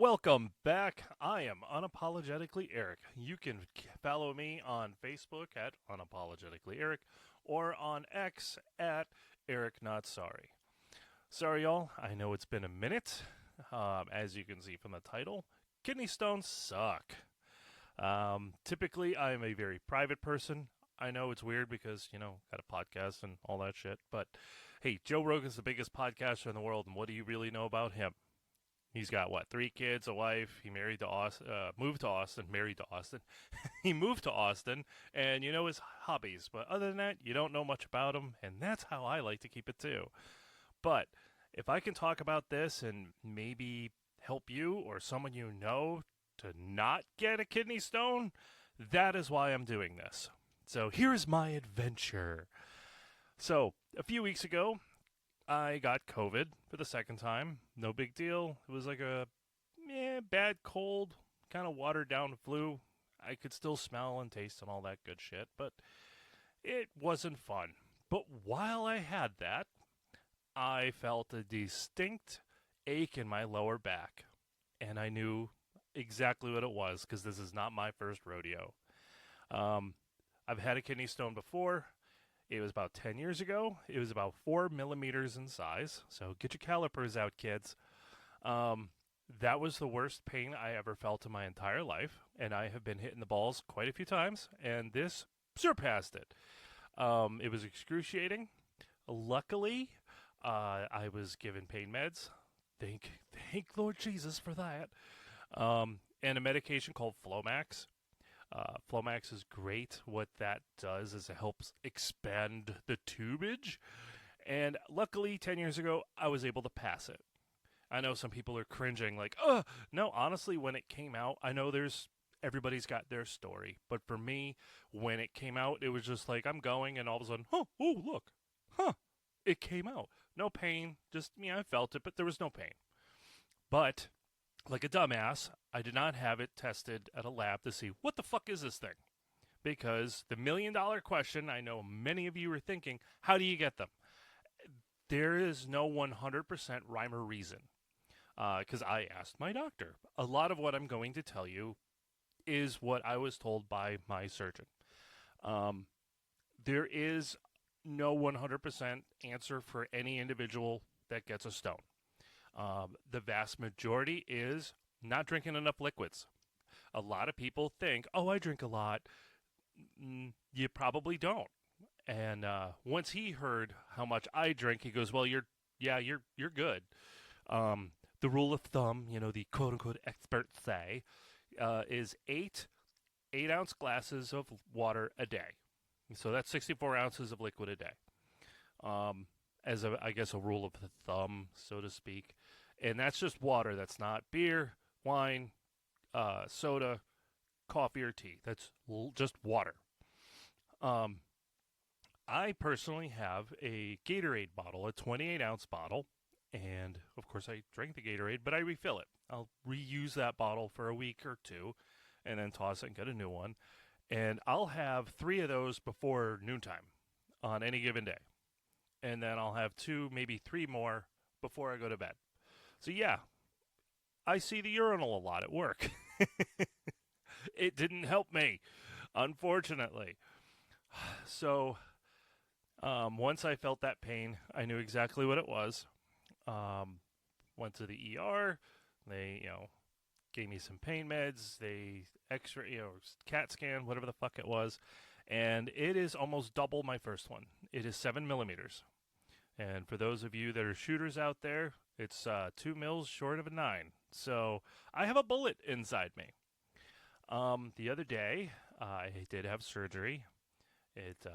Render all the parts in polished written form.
Welcome back. I am Unapologetically Eric. You can follow me on Facebook at Unapologetically Eric or on X at Eric Not Sorry. Sorry, y'all. I know it's been a minute. As you can see from the title, kidney stones suck. Typically, I'm a very private person. I know it's weird because, got a podcast and all that shit. But hey, Joe Rogan's the biggest podcaster in the world, and what do you really know about him? He's got what, 3 kids, a wife. He married to Austin, moved to Austin, married to Austin. He moved to Austin, and you know his hobbies. But other than that, you don't know much about him, and that's how I like to keep it too. But if I can talk about this and maybe help you or someone you know to not get a kidney stone, that is why I'm doing this. So here's my adventure. So a few weeks ago, I got COVID for the second time. No big deal. It was like a bad cold, kind of watered down flu. I could still smell and taste and all that good shit, but it wasn't fun. But while I had that, I felt a distinct ache in my lower back. And I knew exactly what it was because this is not my first rodeo. Um, I've had a kidney stone before. It was about 10 years ago. It was about 4 millimeters in size. So get your calipers out, kids. Um, that was the worst pain I ever felt in my entire life. And I have been hitting the balls quite a few times. And this surpassed it. It was excruciating. Luckily, I was given pain meds. Thank Lord Jesus for that. And a medication called Flomax. Flomax is great. What that does is it helps expand the tubage. And luckily, 10 years ago, I was able to pass it. I know some people are cringing, like, no, honestly, when it came out, I know everybody's got their story. But for me, when it came out, it was just like, I'm going, and all of a sudden, look, it came out. No pain, just, I felt it, but there was no pain. But like a dumbass, I did not have it tested at a lab to see what the fuck is this thing? Because the $1,000,000 question, I know many of you are thinking, how do you get them? There is no 100% rhyme or reason. Because I asked my doctor. A lot of what I'm going to tell you is what I was told by my surgeon. There is no 100% answer for any individual that gets a stone. The vast majority is not drinking enough liquids. A lot of people think, oh, I drink a lot. You probably don't. And once he heard how much I drink, he goes, well, you're good. The rule of thumb, the quote unquote experts say, is 8 ounce glasses of water a day. So that's 64 ounces of liquid a day. As I guess a rule of thumb, so to speak. And that's just water. That's not beer, wine, soda, coffee, or tea. That's just water. I personally have a Gatorade bottle, a 28-ounce bottle. And, of course, I drink the Gatorade, but I refill it. I'll reuse that bottle for a week or two and then toss it and get a new one. And I'll have 3 of those before noontime on any given day. And then I'll have 2, maybe 3 more before I go to bed. So yeah, I see the urinal a lot at work. It didn't help me, unfortunately. So once I felt that pain, I knew exactly what it was. Went to the ER. They, gave me some pain meds. They X-ray, CAT scan, whatever the fuck it was, and it is almost double my first one. It is 7 millimeters. And for those of you that are shooters out there, it's 2 mils short of a 9. So I have a bullet inside me. The other day, I did have surgery. It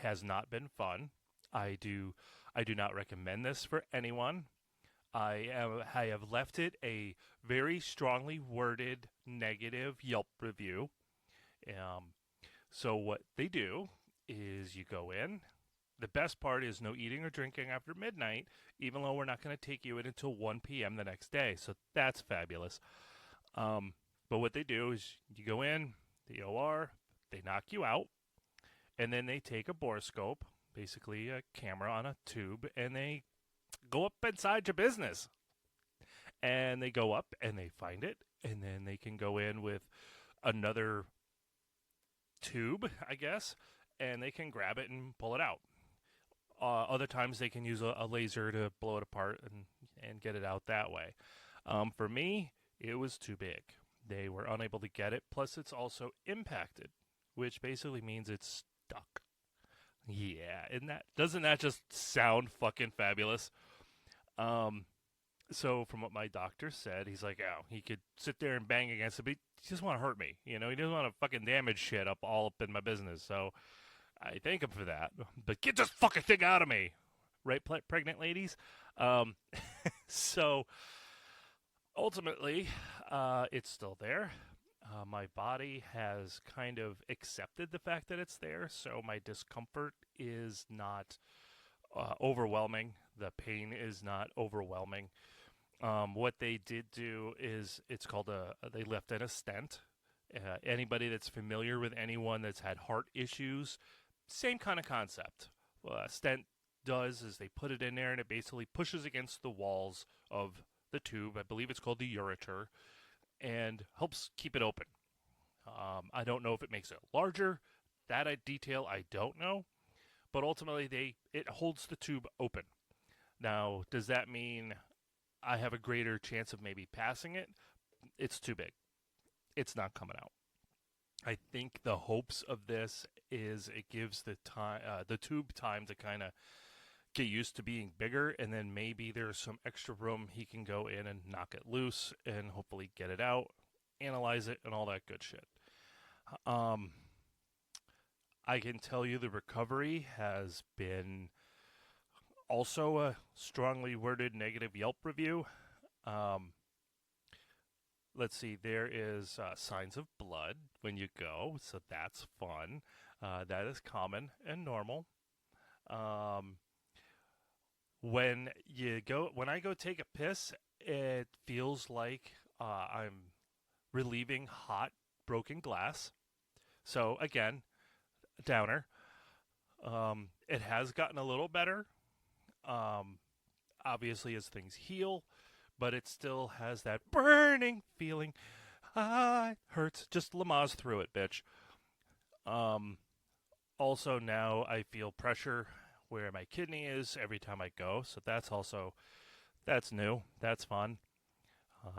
has not been fun. I do not recommend this for anyone. I have left it a very strongly worded negative Yelp review. So what they do is you go in. The best part is no eating or drinking after midnight, even though we're not going to take you in until 1 p.m. the next day. So that's fabulous. But what they do is you go in, the OR, they knock you out, and then they take a borescope, basically a camera on a tube, and they go up inside your business. and they go up and they find it, and then they can go in with another tube, I guess, and they can grab it and pull it out. Other times they can use a laser to blow it apart and get it out that way. For me, it was too big. They were unable to get it. Plus, it's also impacted, which basically means it's stuck. Yeah, doesn't that just sound fucking fabulous? So from what my doctor said, he's like, oh, he could sit there and bang against it, but he just want to hurt me. You know, he doesn't want to fucking damage shit all up in my business. So I thank him for that. But get this fucking thing out of me, right, pregnant ladies? Um, so ultimately, it's still there. My body has kind of accepted the fact that it's there, so my discomfort is not overwhelming. The pain is not overwhelming. What they did do is it's called they left in a stent. Anybody that's familiar with anyone that's had heart issues, same kind of concept. What a stent does is they put it in there and it basically pushes against the walls of the tube. I believe it's called the ureter, and helps keep it open. I don't know if it makes it larger. That detail I don't know, but ultimately it holds the tube open. Now, does that mean I have a greater chance of maybe passing it? It's too big. It's not coming out. I think the hopes of this is it gives the tube time to kind of get used to being bigger, and then maybe there's some extra room he can go in and knock it loose and hopefully get it out, analyze it, and all that good shit. I can tell you the recovery has been also a strongly worded negative Yelp review. Let's see, there is signs of blood when you go, so that's fun. That is common and normal. When I go take a piss, it feels like I'm relieving hot broken glass. So again, downer. It has gotten a little better, obviously as things heal, but it still has that burning feeling. It hurts. Just Lamaze through it, bitch. Also now I feel pressure where my kidney is every time I go, so that's new. That's fun.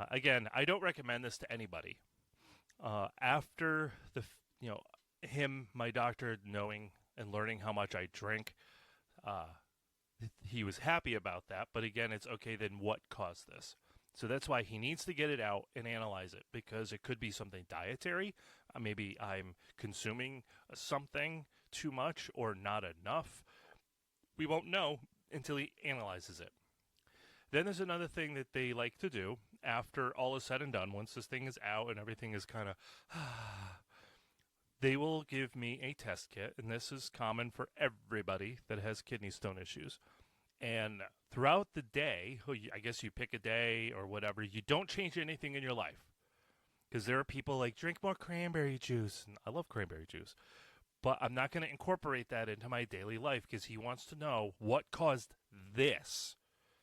Again, I don't recommend this to anybody. After my doctor knowing and learning how much I drink, he was happy about that. But again, it's okay, then what caused this? So that's why he needs to get it out and analyze it, because it could be something dietary. Maybe I'm consuming something too much or not enough. We won't know until he analyzes it. Then there's another thing that they like to do after all is said and done, once this thing is out and everything is kind of, they will give me a test kit, and this is common for everybody that has kidney stone issues. And throughout the day, I guess you pick a day or whatever, you don't change anything in your life. Because there are people like, drink more cranberry juice. And I love cranberry juice. But I'm not going to incorporate that into my daily life because he wants to know what caused this.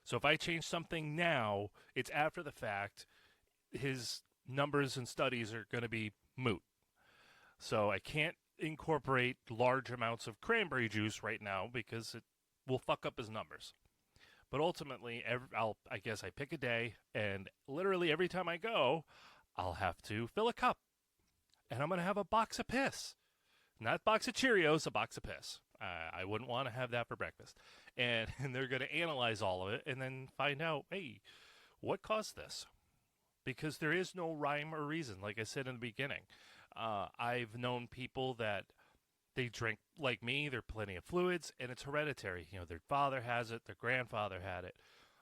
So if I change something now, it's after the fact. His numbers and studies are going to be moot. So I can't incorporate large amounts of cranberry juice right now because it will fuck up his numbers. But ultimately, I guess I pick a day, and literally every time I go, I'll have to fill a cup. And I'm going to have a box of piss. Not a box of Cheerios, a box of piss. I wouldn't want to have that for breakfast. And they're going to analyze all of it and then find out, hey, what caused this? Because there is no rhyme or reason, like I said in the beginning. I've known people that they drink like me, they're plenty of fluids, and it's hereditary. You know, their father has it, their grandfather had it.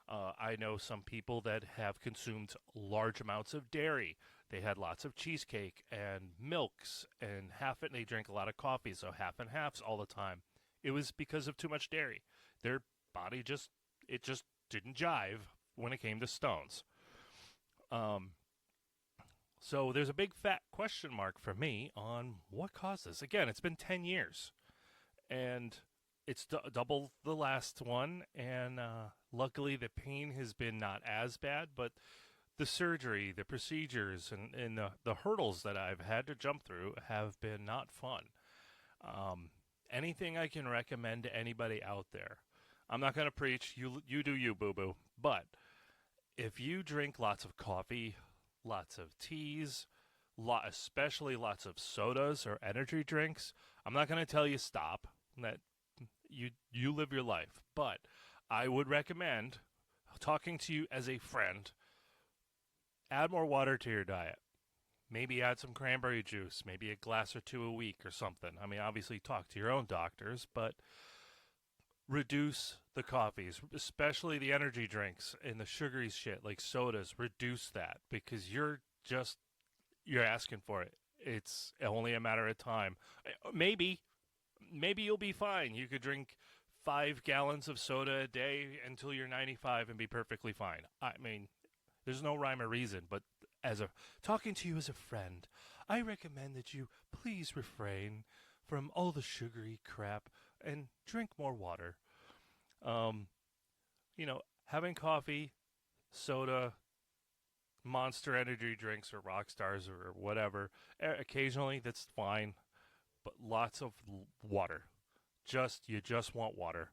I know some people that have consumed large amounts of dairy. They had lots of cheesecake and milks, and they drink a lot of coffee, so half and halves all the time. It was because of too much dairy. Their body just didn't jive when it came to stones. So there's a big fat question mark for me on what caused this. Again, it's been 10 years, and it's double the last one, and luckily the pain has been not as bad, but the surgery, the procedures, and the hurdles that I've had to jump through have been not fun. Um, Anything I can recommend to anybody out there. I'm not going to preach. You do you, boo boo. But if you drink lots of coffee, lots of teas, especially lots of sodas or energy drinks, I'm not going to tell you stop. That you live your life, but I would recommend talking to you as a friend. Add more water to your diet. Maybe add some cranberry juice, maybe a glass or two a week or something. I mean, obviously talk to your own doctors, but reduce the coffees, especially the energy drinks and the sugary shit like sodas. Reduce that because you're asking for it. It's only a matter of time. Maybe you'll be fine. You could drink 5 gallons of soda a day until you're 95 and be perfectly fine. I mean, there's no rhyme or reason, but talking to you as a friend, I recommend that you please refrain from all the sugary crap and drink more water. Um, Having coffee, soda, Monster energy drinks or Rock Stars or whatever, occasionally that's fine, but lots of water. You just want water.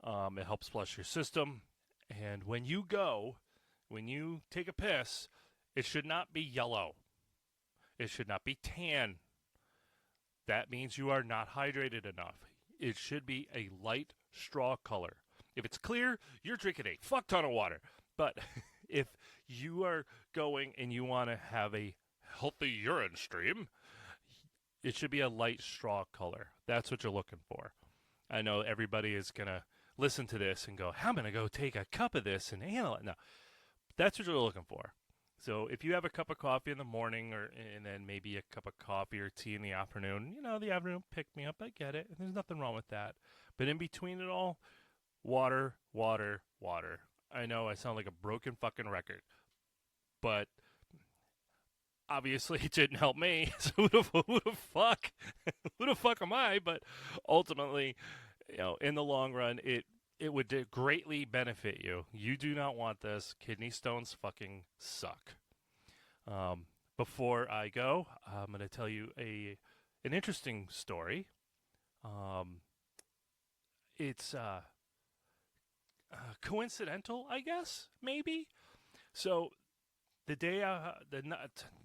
It helps flush your system, and when you take a piss, it should not be yellow. It should not be tan. That means you are not hydrated enough. It should be a light straw color. If it's clear, you're drinking a fuck ton of water. But if you are going and you want to have a healthy urine stream, it should be a light straw color. That's what you're looking for. I know everybody is going to listen to this and go, I'm going to go take a cup of this and handle it. No, that's what you're looking for. So if you have a cup of coffee in the morning and then maybe a cup of coffee or tea in the afternoon, the afternoon pick me up, I get it. There's nothing wrong with that. But in between it all, water, water, water. I know I sound like a broken fucking record, but obviously it didn't help me. So who the fuck am I? But ultimately, in the long run, it would greatly benefit you. You do not want this. Kidney stones fucking suck. Before I go, I'm going to tell you an interesting story. It's coincidental, I guess, maybe. So the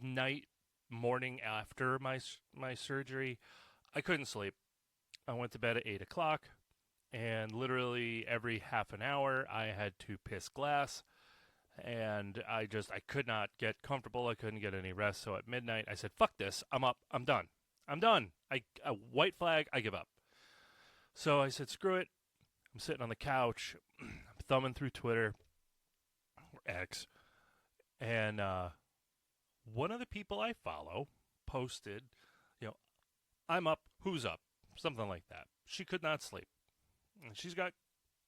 night, morning after my surgery, I couldn't sleep. I went to bed at 8:00. And literally every half an hour, I had to piss glass, and I could not get comfortable. I couldn't get any rest. So at midnight, I said, "Fuck this! I'm up. I'm done. I'm done. A white flag. I give up." So I said, "Screw it." I'm sitting on the couch, I'm thumbing through Twitter or X, and one of the people I follow posted, "I'm up. Who's up?" Something like that. She could not sleep. She's got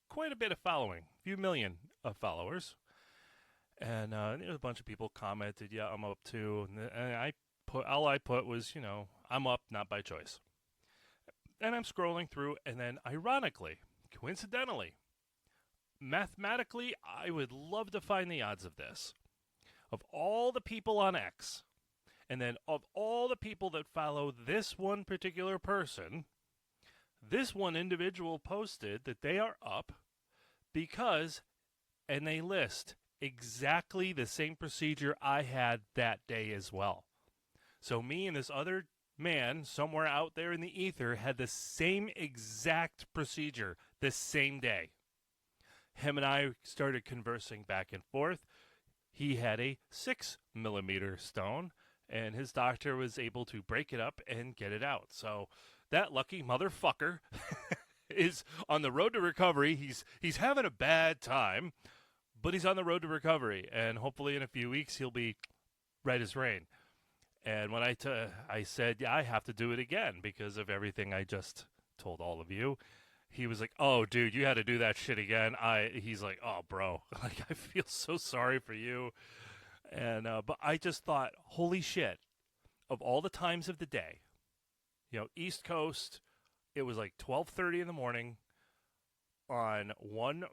quite a bit of following, a few million of followers. And a bunch of people commented, "Yeah, I'm up too." And all I put was, I'm up, not by choice. And I'm scrolling through, and then ironically, coincidentally, mathematically, I would love to find the odds of this. Of all the people on X, and then of all the people that follow this one particular person, this one individual posted that they are up because, and they list exactly the same procedure I had that day as well. So me and this other man somewhere out there in the ether had the same exact procedure the same day. Him and I started conversing back and forth. He had a 6 millimeter stone, and his doctor was able to break it up and get it out. So that lucky motherfucker is on the road to recovery. He's having a bad time, but he's on the road to recovery, and hopefully in a few weeks he'll be right as rain. And when I said, yeah, I have to do it again because of everything I just told all of you, he was like, "Oh, dude, you had to do that shit again." He's like, "Oh, bro, like I feel so sorry for you." And but I just thought, holy shit, of all the times of the day, East Coast, it was like 12:30 in the morning on one,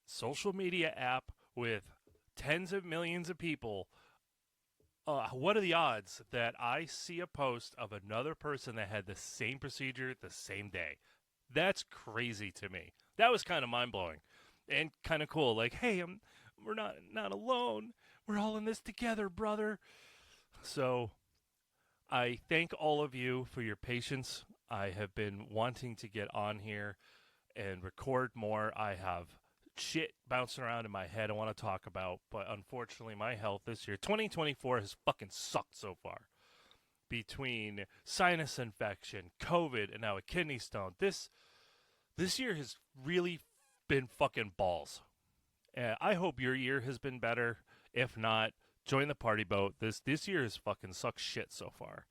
social media app with tens of millions of people. What are the odds that I see a post of another person that had the same procedure the same day? That's crazy to me. That was kind of mind blowing, and kind of cool. Like, hey, we're not alone. We're all in this together, brother. So I thank all of you for your patience. I have been wanting to get on here and record more. I have shit bouncing around in my head I want to talk about, but unfortunately, my health this year, 2024, has fucking sucked so far. Between sinus infection, COVID, and now a kidney stone, this year has really been fucking balls. I hope your year has been better. If not, join the party boat. This year has fucking sucked shit so far.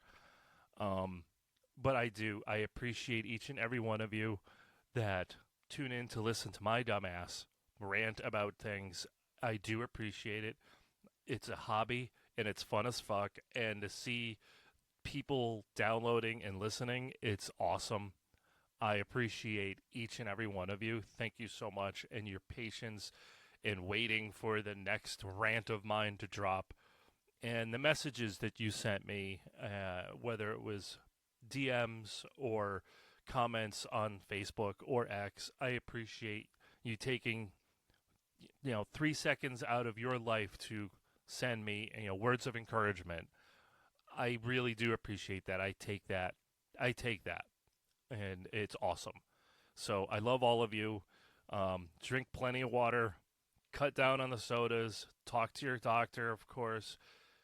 But I appreciate each and every one of you that tune in to listen to my dumbass rant about things. I do appreciate it. It's a hobby and it's fun as fuck. And to see people downloading and listening, it's awesome. I appreciate each and every one of you. Thank you so much. And your patience in waiting for the next rant of mine to drop. And the messages that you sent me, whether it was DMs or comments on Facebook or X, I appreciate you taking 3 seconds out of your life to send me words of encouragement. I really do appreciate that. I take that, and it's awesome. So I love all of you. Drink plenty of water, cut down on the sodas, talk to your doctor, of course.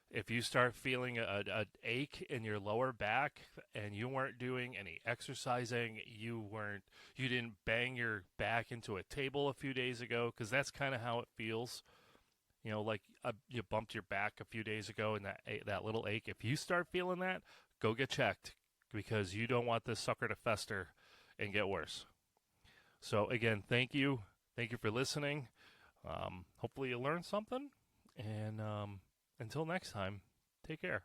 If you start feeling an ache in your lower back and you weren't doing any exercising, you didn't bang your back into a table a few days ago, because that's kind of how it feels. Like you bumped your back a few days ago and that little ache. If you start feeling that, go get checked, because you don't want this sucker to fester and get worse. So again, thank you. Thank you for listening. Hopefully you learned something. And until next time, take care.